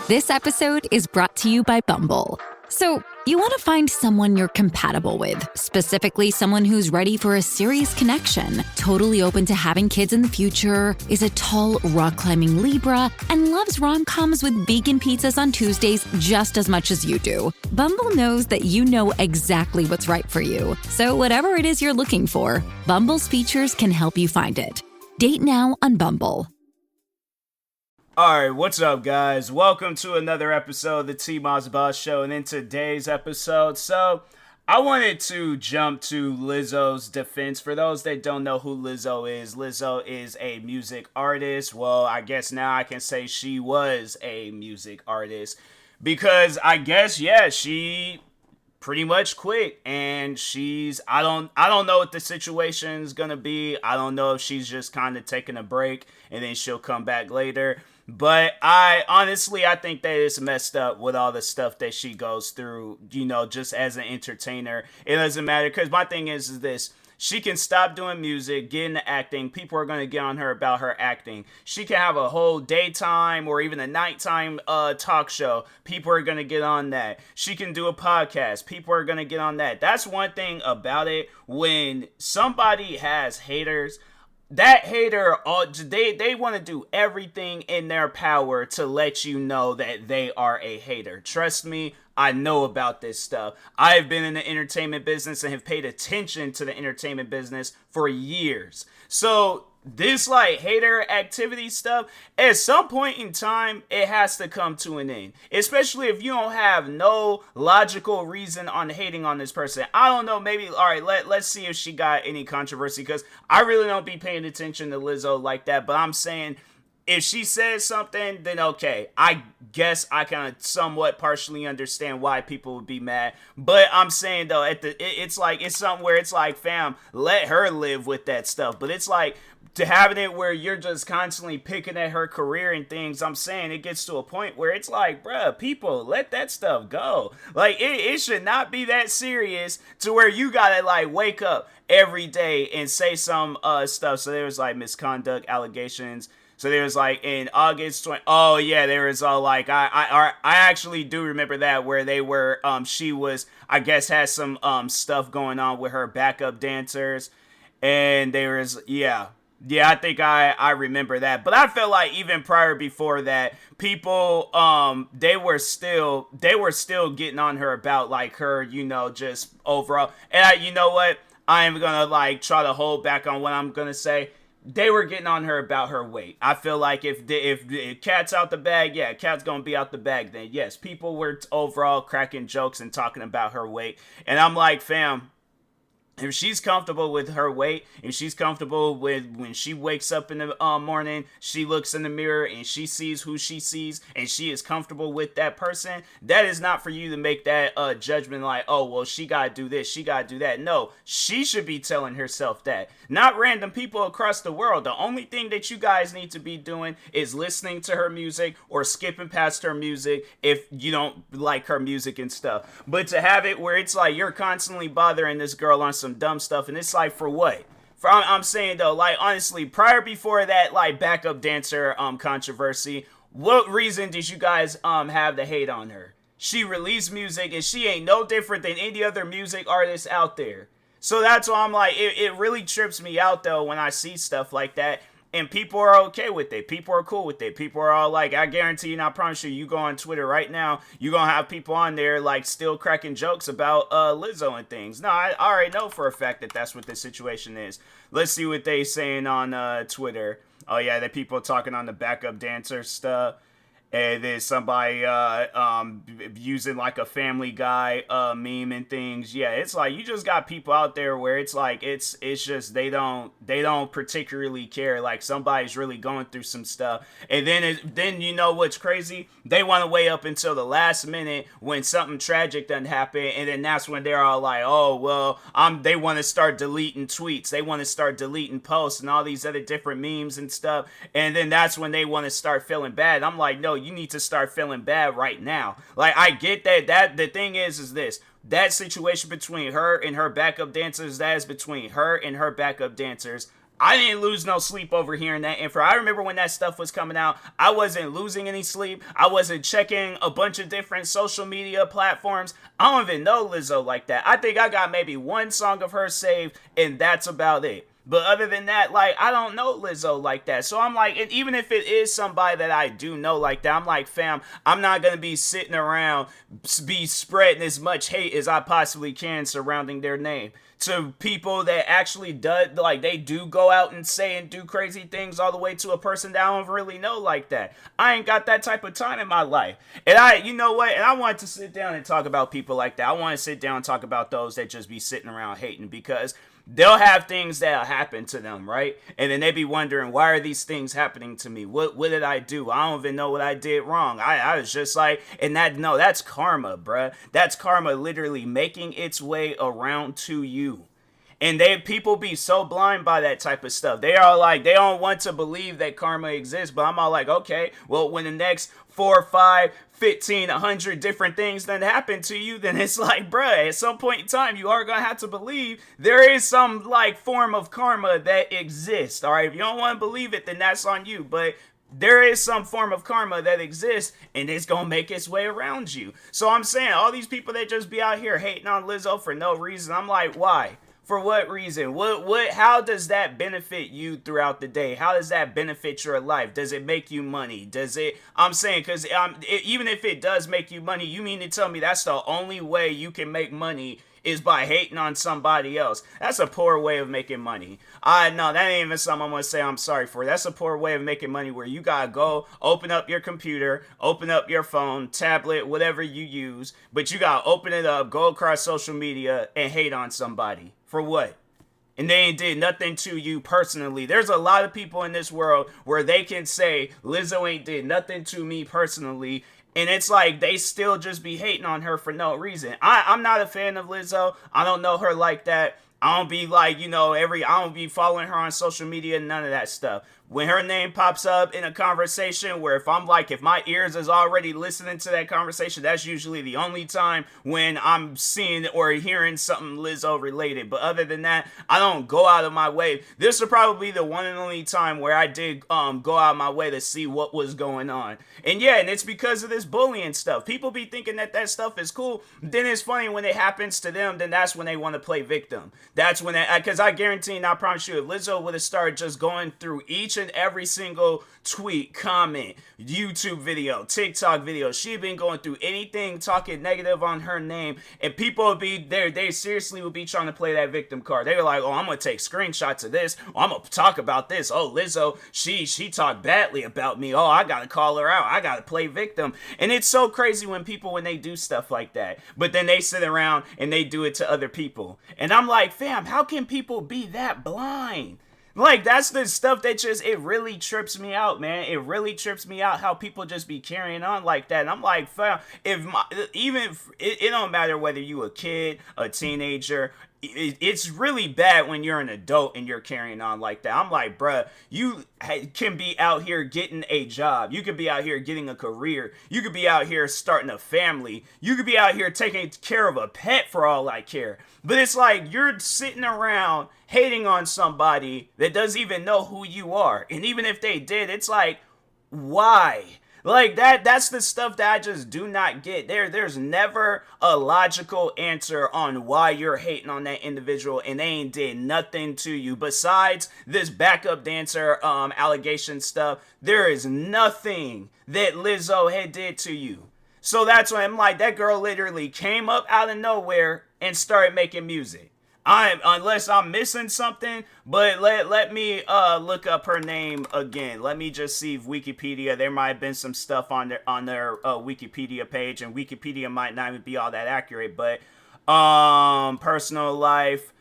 This episode is brought to you by Bumble. So, you want to find someone you're compatible with, specifically someone who's ready for a serious connection, totally open to having kids in the future, is a tall, rock-climbing Libra, and loves rom-coms with vegan pizzas on Tuesdays just as much as you do. Bumble knows that you know exactly what's right for you. So whatever it is you're looking for, Bumble's features can help you find it. Date now on Bumble. Alright, what's up guys? Welcome to another episode of the TMossBoss Show, and in today's episode, I wanted to jump to Lizzo's defense. For those that don't know who Lizzo is a music artist. Well, I guess now I can say she was a music artist, because I guess, she pretty much quit, and I don't know what the situation's gonna be. I don't know if she's just kind of taking a break and then she'll come back later. But I think that it's messed up with all the stuff that she goes through, just as an entertainer. It doesn't matter, because my thing is this. She can stop doing music, get into acting. People are going to get on her about her acting. She can have a whole daytime or even a nighttime talk show. People are going to get on that. She can do a podcast. People are going to get on that. That's one thing about it. When somebody has haters, that hater, they want to do everything in their power to let you know that they are a hater. Trust me, I know about this stuff. I have been in the entertainment business and have paid attention to the entertainment business for years. So this hater activity stuff, at some point in time, it has to come to an end. Especially if you don't have no logical reason on hating on this person. I don't know, maybe, alright, let's see if she got any controversy, because I really don't be paying attention to Lizzo like that, but I'm saying, if she says something, then okay, I guess I can somewhat partially understand why people would be mad. But I'm saying though, it's something where it's like, fam, let her live with that stuff. But it's like, to having it where you're just constantly picking at her career and things, I'm saying it gets to a point where it's like, bruh, people, let that stuff go. It should not be that serious to where you gotta wake up every day and say some stuff. So there was misconduct allegations. So there was in August 20, oh yeah, there was all I actually do remember that, where they were, she was, I guess, has some stuff going on with her backup dancers, and there was, yeah, I think I remember that. But I felt like even prior, before that, people, they were still getting on her about her, just overall. And you know what? I am gonna try to hold back on what I'm gonna say. They were getting on her about her weight. I feel like if Cat's out the bag, yeah, Cat's gonna be out the bag, then yes, people were overall cracking jokes and talking about her weight. And I'm like, fam, if she's comfortable with her weight, if she's comfortable with when she wakes up in the morning, she looks in the mirror and she sees who she sees, and she is comfortable with that person, that is not for you to make that judgment oh, well, she gotta do this, she gotta do that. No, she should be telling herself that, not random people across the world. The only thing that you guys need to be doing is listening to her music or skipping past her music if you don't like her music and stuff. But to have it where it's you're constantly bothering this girl on some dumb stuff, and it's for what? I'm saying though, honestly, before that backup dancer controversy, what reason did you guys have to hate on her? She released music and she ain't no different than any other music artist out there. So that's why I'm it really trips me out though when I see stuff like that. And people are okay with it. People are cool with it. People are all I guarantee you, and I promise you, you go on Twitter right now, you're going to have people on there still cracking jokes about Lizzo and things. No, I already know for a fact that that's what the situation is. Let's see what they saying on Twitter. Oh yeah, the people talking on the backup dancer stuff. And then somebody using a Family Guy meme and things. Yeah, it's you just got people out there where it's it's just they don't particularly care. Somebody's really going through some stuff, and then you know what's crazy? They want to wait up until the last minute when something tragic doesn't happen, and then that's when they're all oh well, they want to start deleting tweets, they want to start deleting posts and all these other different memes and stuff, and then that's when they want to start feeling bad. I'm no, you need to start feeling bad right now. I get that the thing is this. That situation between her and her backup dancers, that is between her and her backup dancers. I didn't lose no sleep over hearing that info. I remember when that stuff was coming out, I wasn't losing any sleep. I wasn't checking a bunch of different social media platforms. I don't even know Lizzo like that. I think I got maybe one song of her saved, and that's about it. But other than that, like, I don't know Lizzo like that. So I'm like, and even if it is somebody that I do know like that, I'm like, fam, I'm not going to be sitting around, be spreading as much hate as I possibly can surrounding their name to people that actually they do go out and say and do crazy things, all the way to a person that I don't really know like that. I ain't got that type of time in my life. And you know what? And I wanted to sit down and talk about people like that. I want to sit down and talk about those that just be sitting around hating, because they'll have things that'll happen to them, right? And then they be wondering, why are these things happening to me? What did I do? I don't even know what I did wrong. I was just like, and that's karma, bruh. That's karma literally making its way around to you. And people be so blind by that type of stuff. They are like, they don't want to believe that karma exists. But I'm all like, okay, well, when the next 4, 5, 15, 100 different things that happen to you, then it's like, bruh, at some point in time, you are going to have to believe there is some like form of karma that exists. All right, if you don't want to believe it, then that's on you. But there is some form of karma that exists, and it's gonna make its way around you. So I'm saying, all these people that just be out here hating on Lizzo for no reason, I'm like, why? For what reason? How does that benefit you throughout the day? How does that benefit your life? Does it make you money? I'm saying, because even if it does make you money, you mean to tell me that's the only way you can make money is by hating on somebody else? That's a poor way of making money. No, that ain't even something I'm gonna say I'm sorry for. That's a poor way of making money, where you gotta go open up your computer, open up your phone, tablet, whatever you use, but you gotta open it up, go across social media, and hate on somebody. For what? And they ain't did nothing to you personally. There's a lot of people in this world where they can say Lizzo ain't did nothing to me personally, and it's like they still just be hating on her for no reason. I'm not a fan of Lizzo. I don't know her like that. I don't be like, I don't be following her on social media, none of that stuff. When her name pops up in a conversation, where if my ears is already listening to that conversation, that's usually the only time when I'm seeing or hearing something Lizzo related. But other than that, I don't go out of my way. This will probably be the one and only time where I did go out of my way to see what was going on. And yeah, and it's because of this bullying stuff. People be thinking that stuff is cool. Then it's funny when it happens to them, then that's when they want to play victim. That's when because I guarantee and I promise you, if Lizzo would have started just going through each and every single tweet, comment, YouTube video, TikTok video, she'd been going through anything talking negative on her name, and people would be there, they seriously would be trying to play that victim card. They were like, oh, I'm gonna take screenshots of this, oh, I'm gonna talk about this, oh, Lizzo, she talked badly about me, oh, I gotta call her out, I gotta play victim. And it's so crazy when they do stuff like that, but then they sit around and they do it to other people. And I'm like, fam, how can people be that blind? Like, that's the stuff that it really trips me out, man. It really trips me out how people just be carrying on like that. And I'm like, fam, it don't matter whether you a kid, a teenager, it's really bad when you're an adult and you're carrying on like that. I'm like, bruh, you can be out here getting a job. You could be out here getting a career. You could be out here starting a family. You could be out here taking care of a pet for all I care. But it's like you're sitting around hating on somebody that doesn't even know who you are. And even if they did, it's like, why? Like, that's the stuff that I just do not get. There's never a logical answer on why you're hating on that individual and they ain't did nothing to you. Besides this backup dancer allegation stuff, there is nothing that Lizzo had did to you. So that's why I'm like, that girl literally came up out of nowhere and started making music. Unless I'm missing something, but let me look up her name again. Let me just see if Wikipedia, there might have been some stuff on their Wikipedia page, and Wikipedia might not even be all that accurate, but personal life,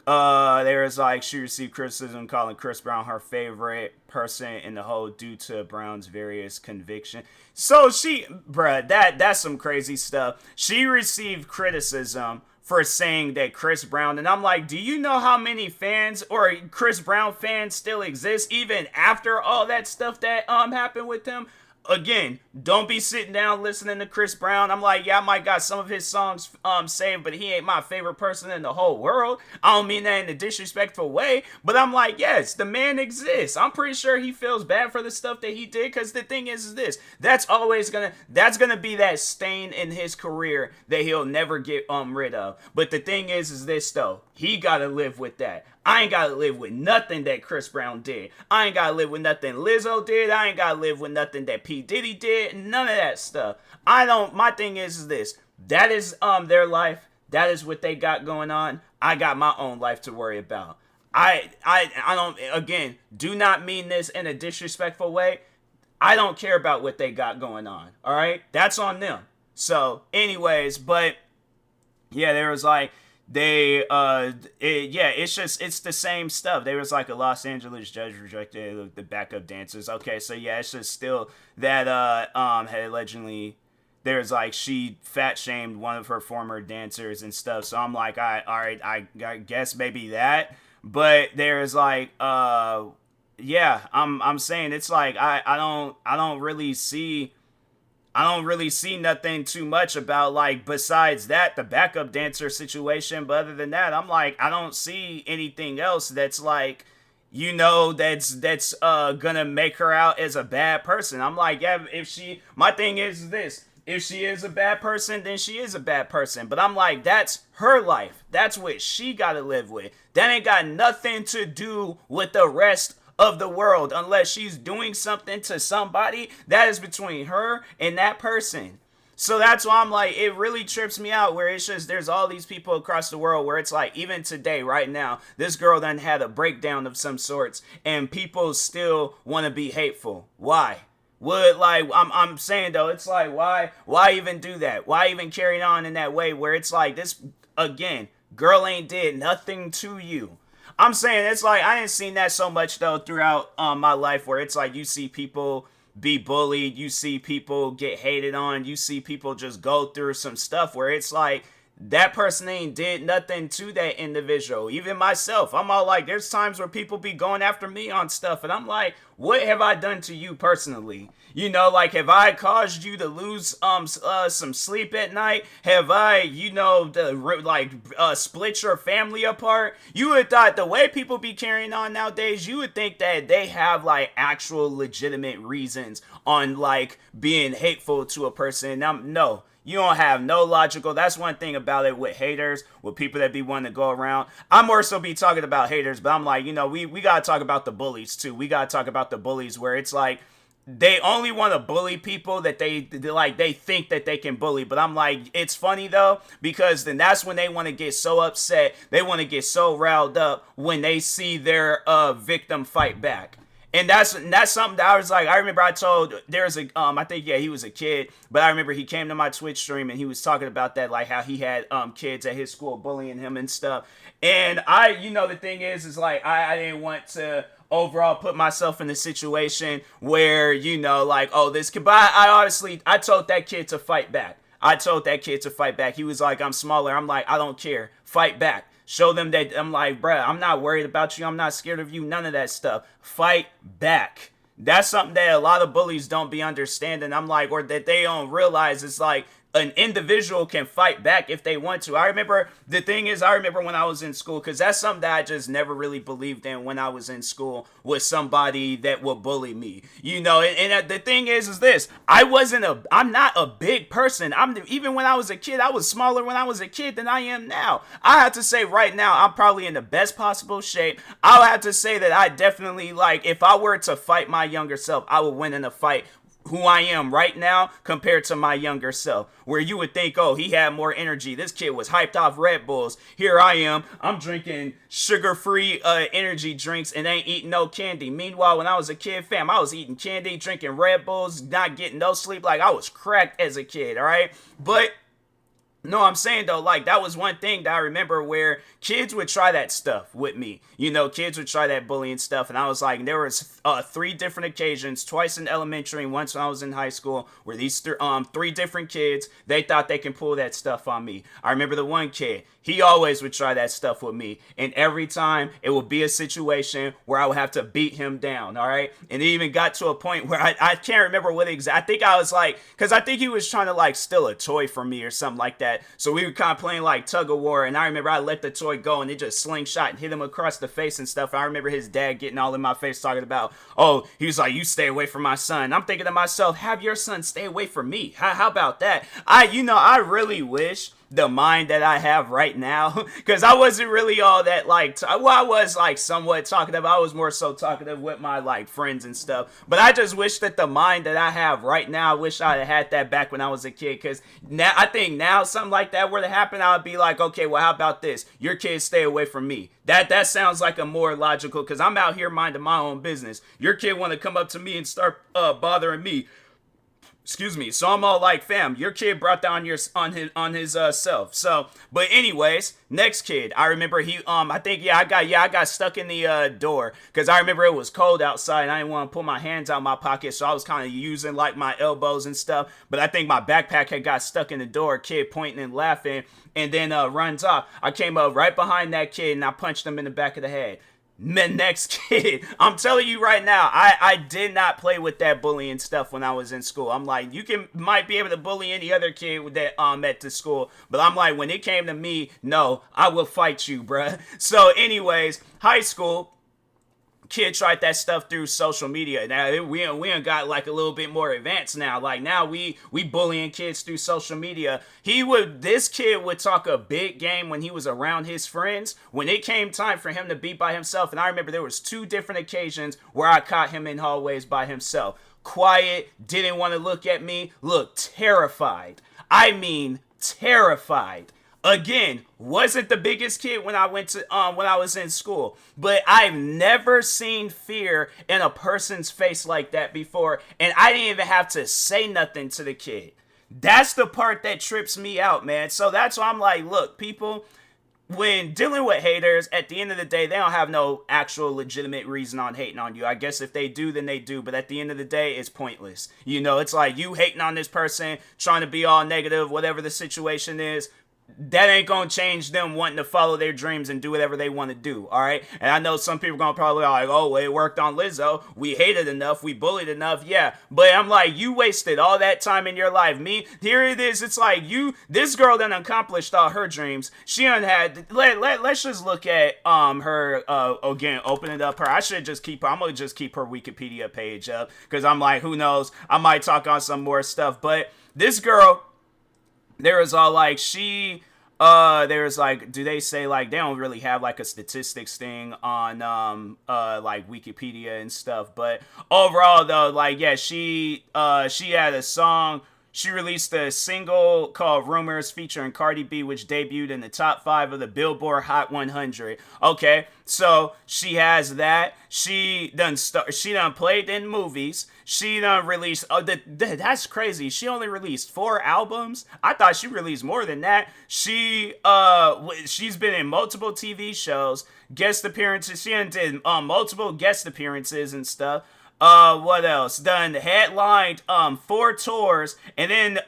there's like, she received criticism calling Chris Brown her favorite person in the whole due to Brown's various convictions. So that's some crazy stuff. She received criticism for saying that Chris Brown, and I'm like, do you know how many fans or Chris Brown fans still exist even after all that stuff that happened with him? again, don't be sitting down listening to Chris Brown. I'm like, yeah, I might got some of his songs saved, but he ain't my favorite person in the whole world. I don't mean that in a disrespectful way, but I'm like, yes, the man exists. I'm pretty sure he feels bad for the stuff that he did, because the thing is this, that's gonna be that stain in his career that he'll never get rid of. But the thing is this though, he gotta live with that. I ain't gotta live with nothing that Chris Brown did. I ain't gotta live with nothing Lizzo did. I ain't gotta live with nothing that P. Diddy did. None of that stuff. My thing is this. That is their life. That is what they got going on. I got my own life to worry about. I don't, again, do not mean this in a disrespectful way. I don't care about what they got going on. All right? That's on them. So, anyways, but yeah, there was like, it's the same stuff. There was like a Los Angeles judge rejected the backup dancers. Okay, so yeah, it's just still that had allegedly, there's like, she fat shamed one of her former dancers and stuff. So I'm like, I guess maybe that. But there's like yeah, I'm saying it's like I don't really see nothing too much about, like, besides that, the backup dancer situation. But other than that, I'm like, I don't see anything else that's like, that's gonna make her out as a bad person. I'm like, yeah, my thing is this, if she is a bad person, then she is a bad person. But I'm like, that's her life. That's what she gotta live with. That ain't got nothing to do with the rest of the world. Unless she's doing something to somebody, that is between her and that person. So that's why I'm like, it really trips me out where it's just, there's all these people across the world where it's like, even today, right now, this girl done had a breakdown of some sorts and people still want to be hateful. Why? I'm saying though, it's like, why even do that? Why even carry on in that way where it's like, this, again, girl ain't did nothing to you. I'm saying, it's like, I ain't seen that so much though throughout my life where it's like, you see people be bullied, you see people get hated on, you see people just go through some stuff where it's like, that person ain't did nothing to that individual. Even myself, I'm all like, there's times where people be going after me on stuff and I'm like, what have I done to you personally? Like, have I caused you to lose some sleep at night? Have I, split your family apart? You would thought the way people be carrying on nowadays, you would think that they have like actual legitimate reasons on like being hateful to a person. No. You don't have no logical. That's one thing about it with haters, with people that be wanting to go around. I'm more so be talking about haters, but I'm like, we got to talk about the bullies too. We got to talk about the bullies where it's like, they only want to bully people that they think that they can bully. But I'm like, it's funny though, because then that's when they want to get so upset. They want to get so riled up when they see their victim fight back. And that's something that I was like, I remember I told, there's I think, yeah, he was a kid, but I remember he came to my Twitch stream and he was talking about that, like how he had kids at his school bullying him and stuff. And the thing is like, I didn't want to overall put myself in a situation where, this kid, but I told that kid to fight back. He was like, I'm smaller. I'm like, I don't care. Fight back. Show them that, I'm like, bruh, I'm not worried about you. I'm not scared of you. None of that stuff. Fight back. That's something that a lot of bullies don't be understanding. I'm like, or that they don't realize. It's like, an individual can fight back if they want to. I remember when I was in school, because that's something that I just never really believed in when I was in school, was somebody that would bully me. And the thing is this, I'm not a big person. Even when I was a kid, I was smaller when I was a kid than I am now. I have to say right now, I'm probably in the best possible shape. I'll have to say that I definitely, like, if I were to fight my younger self, I would win in a fight who I am right now compared to my younger self, where you would think, oh, he had more energy. This kid was hyped off Red Bulls. Here I am. I'm drinking sugar-free energy drinks and ain't eating no candy. Meanwhile, when I was a kid, fam, I was eating candy, drinking Red Bulls, not getting no sleep. Like, I was cracked as a kid, all right? But No, I'm saying though, like that was one thing that I remember where kids would try that stuff with me. You know, kids would try that bullying stuff, and I was like, there was three different occasions, twice in elementary and once when I was in high school, where these three different kids they thought they can pull that stuff on me. I remember the one kid, he always would try that stuff with me, and every time it would be a situation where I would have to beat him down. All right, and it even got to a point where I can't remember what exactly. I think I was like, because I think he was trying to like steal a toy from me or something like that. So we were kind of playing like tug of war, and I remember I let the toy go, and it just slingshot and hit him across the face and stuff. I remember his dad getting all in my face talking about, oh, he was like, you stay away from my son. I'm thinking to myself, have your son stay away from me. How about that? I really wish the mind that I have right now, because I wasn't really all that like, I was like somewhat talkative. I was more so talkative with my like friends and stuff, but I just wish that the mind that I have right now, I wish I had that back when I was a kid, because now I think now something like that were to happen, I would be like, okay, well, how about this? Your kids stay away from me. That sounds like a more logical, because I'm out here minding my own business. Your kid want to come up to me and start bothering me. Excuse me. So I'm all like, fam, your kid brought down on his self. So, but anyways, next kid, I remember I got stuck in the door, because I remember it was cold outside and I didn't want to pull my hands out my pocket, so I was kind of using like my elbows and stuff. But I think my backpack had got stuck in the door. Kid pointing and laughing, and then runs off. I came up right behind that kid and I punched him in the back of the head. Next kid, I'm telling you right now, I did not play with that bullying stuff when I was in school. I'm like, might be able to bully any other kid that at the school, but I'm like, when it came to me, no, I will fight you, bruh. So anyways, high school, kid tried that stuff through social media. Now we done got like a little bit more advanced now. Like now we bullying kids through social media. This kid would talk a big game when he was around his friends. When it came time for him to be by himself, and I remember there was 2 different occasions where I caught him in hallways by himself. Quiet, didn't want to look at me, looked terrified. I mean terrified. Again, wasn't the biggest kid when I was in school, but I've never seen fear in a person's face like that before, and I didn't even have to say nothing to the kid. That's the part that trips me out, man. So that's why I'm like, look, people, when dealing with haters, at the end of the day, they don't have no actual legitimate reason on hating on you. I guess if they do, then they do. But at the end of the day, it's pointless. You know, it's like you hating on this person, trying to be all negative, whatever the situation is. That ain't gonna change them wanting to follow their dreams and do whatever they want to do, all right? And I know some people gonna probably be like, oh, well, it worked on Lizzo. We hated enough. We bullied enough. Yeah, but I'm like, you wasted all that time in your life. Me, here it is. It's like this girl done accomplished all her dreams. She done had, let's just look at her, again, open it up her. I'm gonna just keep her Wikipedia page up, because I'm like, who knows? I might talk on some more stuff, but this girl, there was all like there's like, do they say like, they don't really have like a statistics thing on like Wikipedia and stuff, but overall though, like, yeah, she had a song. She released a single called Rumors featuring Cardi B, which debuted in the top 5 of the Billboard Hot 100. Okay, so she has that. She done played in movies. She done released, that's crazy. She only released 4 albums. I thought she released more than that. She's been in multiple TV shows, guest appearances. She did multiple guest appearances and stuff. What else? Done headlined 4 tours, and then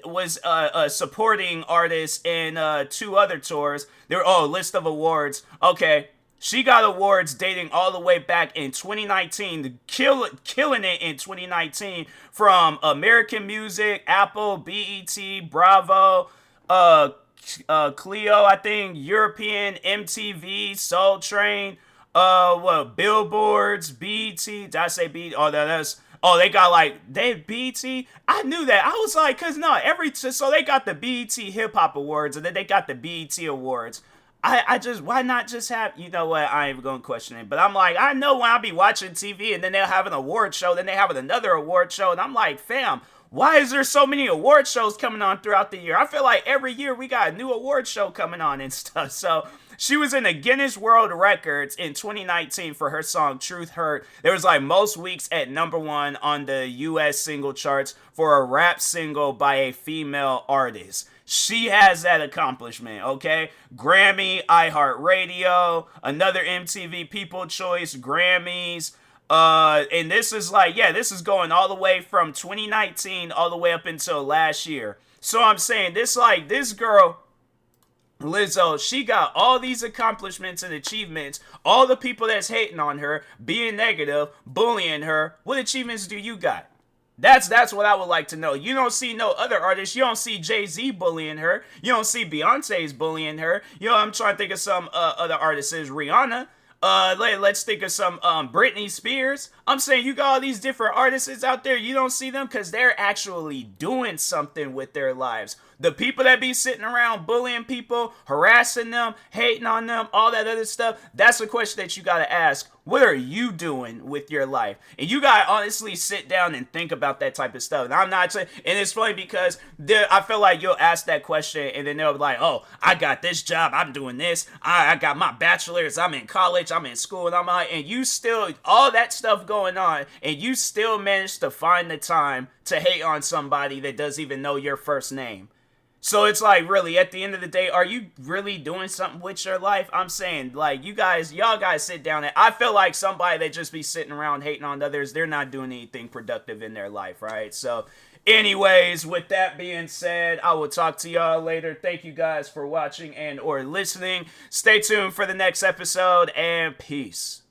was a supporting artist in 2 other tours. List of awards. Okay, she got awards dating all the way back in 2019, killing it in 2019 from American Music, Apple, BET, Bravo, Clio, I think, European, MTV, Soul Train. Billboards, BET, did I say BET? They got BET? I knew that. I was like, so they got the BET Hip Hop Awards, and then they got the BET Awards. Why not just have, you know what, I ain't even gonna question it, but I'm like, I know when I be watching TV, and then they'll have an award show, then they have another award show, and I'm like, fam, why is there so many award shows coming on throughout the year? I feel like every year we got a new award show coming on and stuff. So she was in the Guinness World Records in 2019 for her song Truth Hurt. There was like most weeks at #1 on the US single charts for a rap single by a female artist. She has that accomplishment, okay? Grammy, iHeartRadio, another MTV People Choice, Grammys. And this is like, yeah, this is going all the way from 2019 all the way up until last year. So I'm saying this girl, Lizzo, she got all these accomplishments and achievements. All the people that's hating on her, being negative, bullying her. What achievements do you got? That's what I would like to know. You don't see no other artists. You don't see Jay-Z bullying her. You don't see Beyonce's bullying her. You know, I'm trying to think of some other artists. Rihanna. Let's think of some Britney Spears. I'm saying you got all these different artists out there. You don't see them because they're actually doing something with their lives. The people that be sitting around bullying people, harassing them, hating on them, all that other stuff, that's the question that you got to ask. What are you doing with your life? And you got to honestly sit down and think about that type of stuff. And I'm not saying, and it's funny because I feel like you'll ask that question and then they'll be like, oh, I got this job, I'm doing this, I got my bachelor's, I'm in college, I'm in school, and I'm like, and you still, all that stuff going on, and you still manage to find the time to hate on somebody that doesn't even know your first name. So it's like, really, at the end of the day, are you really doing something with your life? I'm saying, like, y'all guys sit down and I feel like somebody that just be sitting around hating on others, they're not doing anything productive in their life, right? So anyways, with that being said, I will talk to y'all later. Thank you guys for watching and or listening. Stay tuned for the next episode and peace.